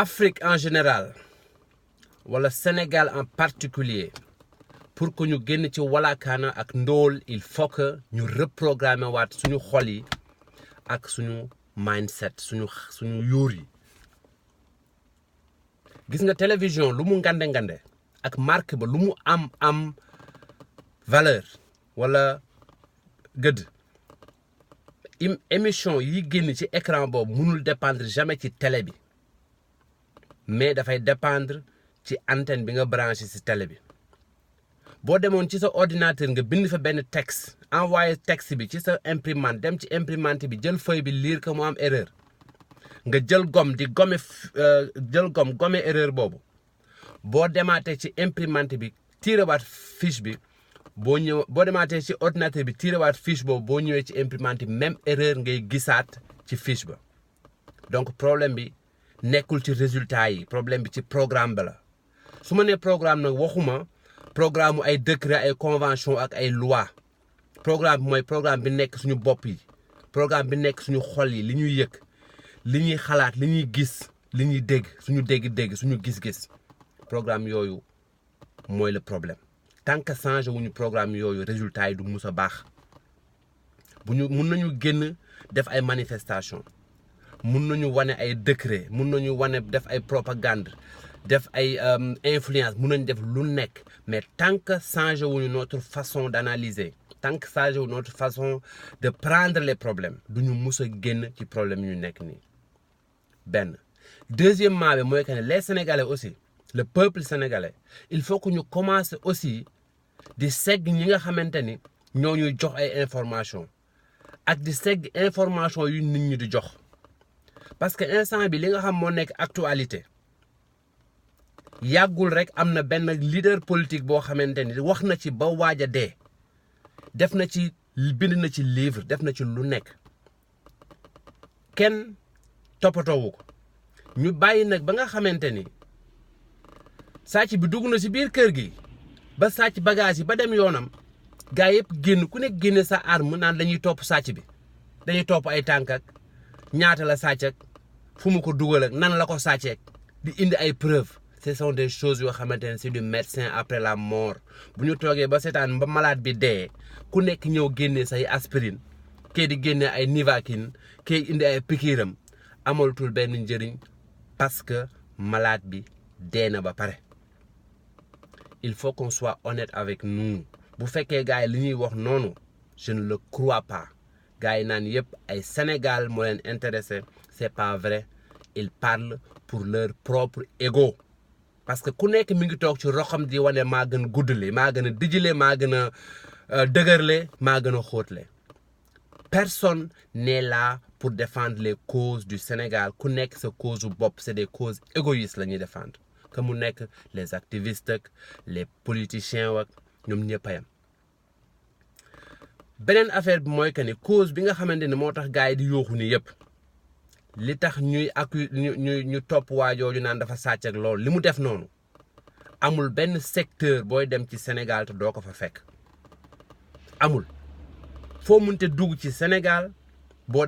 Afrique en général wala Sénégal en particulier pour que ñu génn ci walaakaana ak ndóol il faut que ñu reprogrammer waat suñu xol yi ak suñu mindset suñu yuur yi gis nga télévision lu mu ngande ak marque ba lu mu am valeur wala gëdd émission yi génn ci écran boobu mënul dépendre jamais ci télé bi mais dafay dépendre ci antenne bi nga branché ci télé bi boo demoon ci sa ordinateur nga bind fa benn texte envoyé texte bi ci sa imprimante dem ci imprimante bi jël feuille bi lire ko mu am erreur nga jël gomme di gomme erreur boobu boo demaatee ci imprimante bi tirewaat fiche bi boo demaatee ci ordinateur bi tirewaat fiche boobu boo ñëwee ci imprimante bi même erreur ngay gisaat ci fiche ba donc problème bi nekkul ci résultat yi problème bi ci programme ba la su ma nee programme nag waxuma programme ay décret ay convention ak ay loi programme bi mooy programme bi nekk suñu bopp yi programme bi nekk suñu xol yi li ñuy yëg li ñuy xalaat li ñuy gis li ñuy dégg suñu dégg-dégg suñu gis-gis programme yooyu mooy le problème tant que changé wuñu programme yooyu résultat yi du mus a baax mun nañu génn def ay manifestation mun nañu wane ay décret mun nañu wane def ay propagande def ay influence mun nañu def lu nekk mais tant que changé wuñu notre façon d'analyser tant que changé wuñu notre façon de prendre les problèmes duñu mus a génn ci problème yu nekk nii benn deuxièmement bi mooy que ne les Sénégalais aussi le peuple sénégalais il faut que ñu commence aussi di segg ñi nga xamante ni ñoo ñuy jox ay information ak di segg information yu nit ñi di jox parce que instant bi li nga xam moo nekk actualité yàggul rek am na benn leader politique boo xamante ni wax na ci ba waaj a dee def na ci bind na ci livre def na ci lu nekk kenn toppatoowu ko ñu bàyyi nag ba nga xamante ni sàcc bi dugg na ci biir kër gi ba sàcc bagage yi ba dem yoonam gaa yëpp génn ku nekk génne sa arme naan dañuy topp sàcc bi dañuy topp ay tànk ak ñaata la sàcc ak fu mu ko dugal ak nan la ko sàcceek di indi ay preuves ce sont des choses yoo xamante ne c'est du médecin après la mort bu ñu toogee ba seetaan ba malade bi dee ku nekk ñëw génne say aspirine kii di génne ay Nivaquine kii indi ay pikiiram amalatul benn njëriñ parce que malade bi dee na ba pare il faut qu'on soit honnête avec nous bu fekkee gars yi li ñuy wax noonu je ne le crois pas gars yi naan yëpp ay Sénégal moo leen intéressé c'est pas vrai ils parlent pour leur propre ego parce que ku nekk mi ngi toog ci roxam di wane maa gën a guddale maa gën a dijile maa gën a dëgërle maa gën a xóotle personne n'est là pour défendre les causes du Sénégal ku nekk sa cause bu bopp c'est des causes égoïstes la ñuy défendre que mu nekk les activistes ak les politiciens ak ñoom ñëpp a yem beneen affaire bi mooy que ni cause bi nga xamante ne moo tax gars yi di yooxu ni yëpp li tax ñu topp waajooju naan dafa sàcc ak loolu li mu def noonu amul benn secteur booy dem ci Sénégal te doo ko fa fekk amul foo munte dugg ci Sénégal boo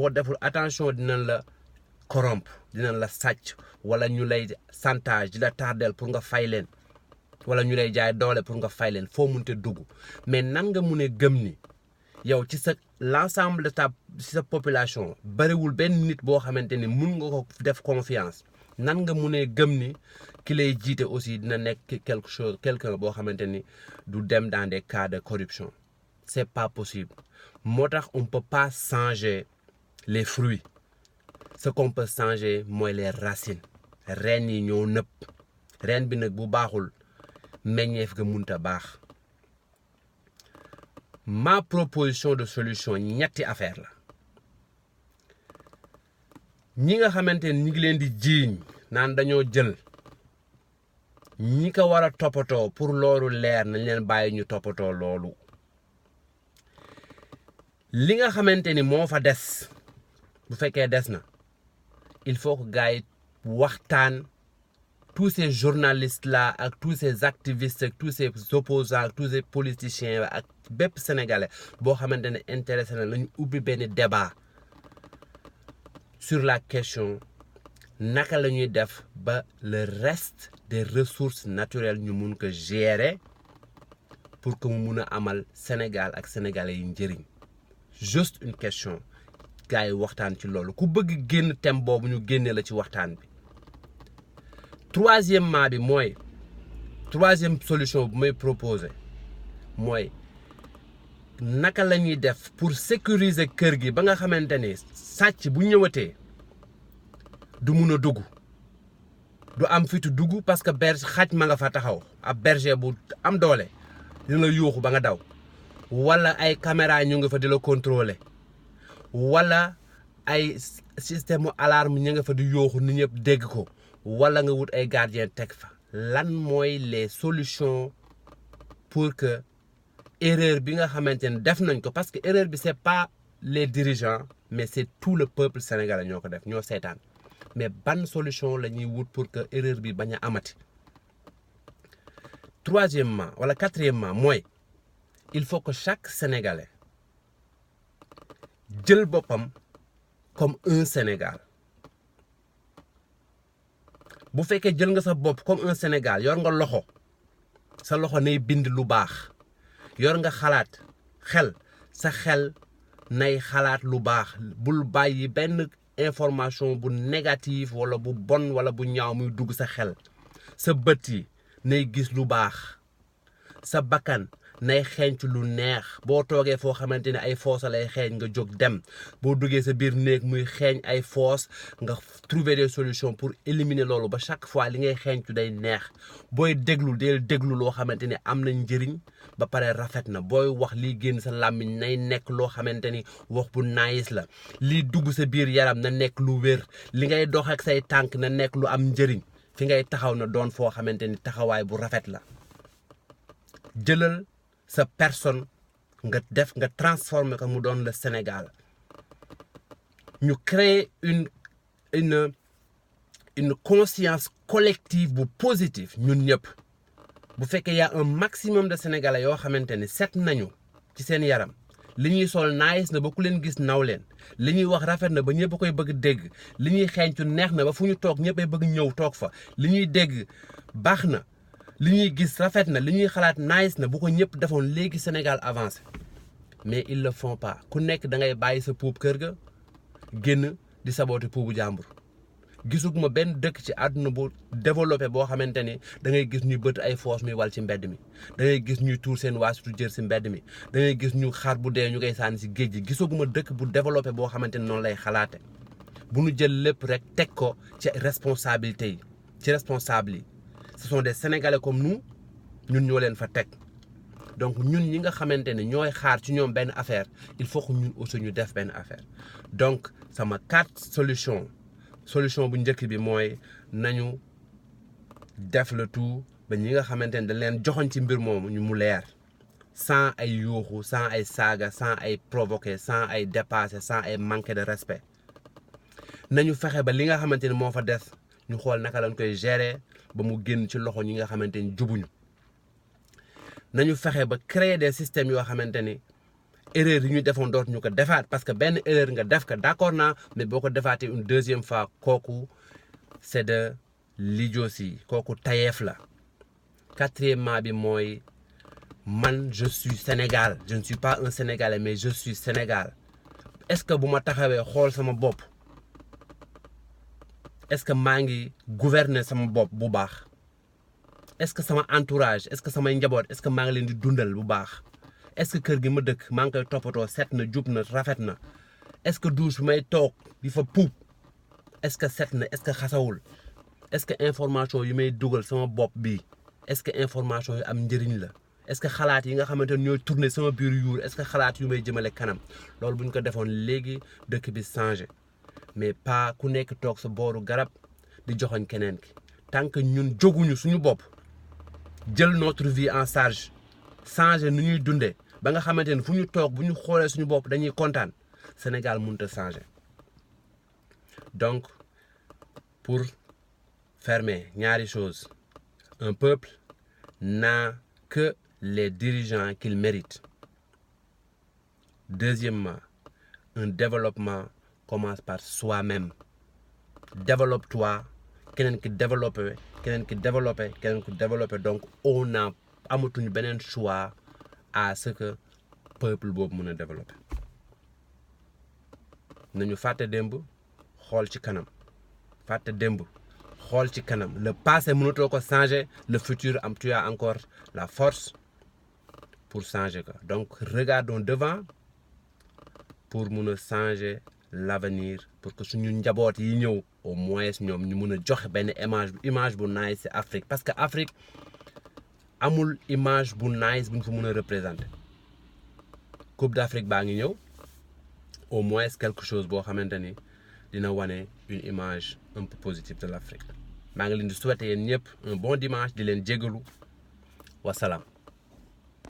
deful attention dinañ la corrompre dinañ la sàcc wala ñu lay chantage di la tardel pour nga fay leen wala ñu lay jaay doole pour nga fay leen foo munte dugg mais nan nga mun a gëm ni yow ci sa l'ensemble de sa population bariwul benn nit boo xamante ni mun nga ko def confiance nan nga mun a gëm ni ki lay jiite aussi dina nekk quelqu'un boo xamante ni du dem dans des cas de corruption c'est pas possible moo tax on peut pas changer les fruits ce qu'on peut changer mooy les racines reen yi ñoo nëpp reen bi nag bu baaxul meññeef ga munta baax ma proposition de solution ñetti affaire la ñi nga xamante ne ñi ngi leen di jiiñ naan dañoo jël ñi ko war a toppatoo pour loolu leer nañ leen bàyyi ñu toppatoo loolu li nga xamante ni moo fa des bu fekkee des na il faut que gars yi waxtaan tous ces journalistes là ak tous ces activistes ak tous ces opposants ak tous ces politiciens ak bépp sénégalais boo xamante ne intéressé na lañu ubbi benn débat sur la question naka la ñuy def ba le reste des ressources naturelles ñu mun ko gérer pour que mu mun a amal Sénégal ak sénégalais yi njëriñ juste une question gars yi waxtaan ci loolu ku bëgg génn thème boobu ñu génne la ci waxtaan bi. troisièmement bi mooy troisième solution bu may proposer mooy naka la ñuy def pour sécuriser kër gi ba nga xamante ni sàcc bu ñëwatee du mun a dugg du am fitu dugg parce que berger xaj ma nga fa taxaw ab berger bu am doole dina la yuuxu ba nga daw wala ay caméra ñu nga fa di la contrôler wala ay système mu alarme ñu nga fa di yuuxu ni ñëpp dégg ko wala nga wut ay gardien teg fa lan mooy les solutions pour que erreur bi nga xamante ne def nañ ko parce que erreur bi c'est pas les dirigeants mais c'est tout le peuple sénégalais ñoo ko def ñoo seetaan mais ban solution la ñuy wut pour que erreur bi bañ a amati. troisièmement wala quatrièmement mooy il faut que chaque sénégalais jël boppam comme un Sénégal. bu fekkee jël nga sa bopp comme un Sénégal yor nga loxo sa loxo nay bind lu baax yor nga xalaat xel sa xel nay xalaat lu baax bul bàyyi benn information bu négative wala bu bon wala bu ñaaw muy dugg sa xel sa bët yi nay gis lu baax sa bakkan nay xeeñcu lu neex boo toogee foo xamante ne ay foos lay xeeñ nga jóg dem boo duggee sa biir néeg muy xeeñ ay foos nga trouver des solutions pour éliminer loolu ba chaque fois li ngay xeeñcu day neex booy déglu del déglu loo xamante ne am na njëriñ ba pare rafet na booy wax lii génn sa làmmiñ nay nekk loo xamante ni wax bu nice la lii dugg sa biir yaram na nekk lu wér li ngay dox ak say tànk na nekk lu am njëriñ fi ngay taxaw na doon foo xamante ni taxawaay bu rafet la jëlal sa personne nga def nga transformer ko mu doon le Sénégal ñu créer une conscience collective bu positive ñun ñëpp bu fekkee y a un maximum de Sénégalais yoo xamante ni set nañu ci seen yaram li ñuy sol nice na ba ku leen gis naw leen li ñuy wax rafet na ba ñëpp koy bëgg dégg li ñuy xeeñcu neex na ba fu ñu toog ñëppay bëgg ñëw toog fa li ñuy dégg baax na li ñuy gis rafet na li ñuy xalaat nice na bu ko ñëpp defoon léegi Sénégal avancé mais ils le font pas ku nekk da ngay bàyyi sa puub kër ga génn di saboote puubu jàmbur gisuguma benn dëkk ci àdduna bu développé boo xamante ni da ngay gis ñuy bët ay foos muy wal ci mbedd mi da ngay gis ñuy tuur seen waasitu jër si mbedd mi da ngay gis ñu xar bu dee ñu koy sànni si géej gi gisuguma dëkk bu développé boo xamante ni noonu lay xalaate bu ñu jël lépp rek teg ko ci responsabilité yi ci responsable yi ce sont des Sénégalais comme nous ñun ñoo leen fa teg donc ñun ñi nga xamante ne ñooy xaar ci ñoom benn affaire il faut que ñun aussi ñu def benn affaire donc sama 4 solution bu njëkk bi mooy nañu def le tout ba ñi nga xamante ne dañ leen joxoñ ci mbir moomu ñu mu leer sans ay yuuxu sans ay saaga sans ay provoquer sans ay dépasser sans ay manquer de respect nañu fexe ba li nga xamante ne moo fa des ñu xool naka lañ koy gérer ba mu génn ci loxo ñi nga xamante ni jubuñu nañu fexe ba créer des systèmes yoo xamante ni erreur yi ñu defoon dootu ñu ko defaat parce que benn erreur nga def ko d'accord naa mais boo ko defaatee une deuxième fois kooku c'est de l'idiotie kooku tayeef la. quatrièmement bi mooy man je suis Sénégal je ne suis pas un Sénégalais mais je suis Sénégal est-ce que bu ma taxawee xool sama bopp est-ce que maa ngi gouverner sama bopp bu baax est-ce que sama entourage est-ce que samay njaboot est-ce que maa ngi leen di dundal bu baax est-ce que kër gi ma dëkk maa ngi koy toppatoo set na jub na rafet na est-ce que douche bi may toog di fa puub est-ce que set na est-ce que xasawul est-ce que information yi may dugal sama bopp bi est-ce que information yu am njëriñ la est-ce que xalaat yi nga xamante ne ñooy tourner sama biir yuur est-ce que xalaat yu may jëmale kanam loolu bu ñu ko defoon léegi dëkk bi changé mais pas ku nekk toog sa booru garab di joxoñ keneen ki tant que ñun jóguñu suñu bopp jël notre vie en charge changer nu ñuy dundee ba nga xamante ne fu ñu toog bu ñu xoolee suñu bopp dañuy kontaan Sénégal mënut a changer donc pour fermer ñaari chose un peuple n'a que les dirigeants qu'il mérite. Deuxièmement, un développement commence par soi-même. développe-toi keneen ki développé keneen ki développé keneen ki développé donc on a amatuñu beneen choix à ce que peuple boobu mën a développé nañu fàtte démb xool ci kanam fàtte démb xool ci kanam le passé mënatoo ko changer le futur tu as encore la force pour changer ko donc regardons devant pour mun a changer l'avenir pour que suñu njaboot yi ñëw au moins ñoom ñu mun a joxe benn image bu nice ci Afrique parce que Afrique amul image bu nice bu ñu fa mun a représenter Coupe d'Afrique baa ngi ñëw au moins quelque chose boo xamante ni dina wane une image un peu positive de l'Afrique maa ngi leen di souhaiter yéen ñëpp un bon dimanche di leen jégalu wasalaam.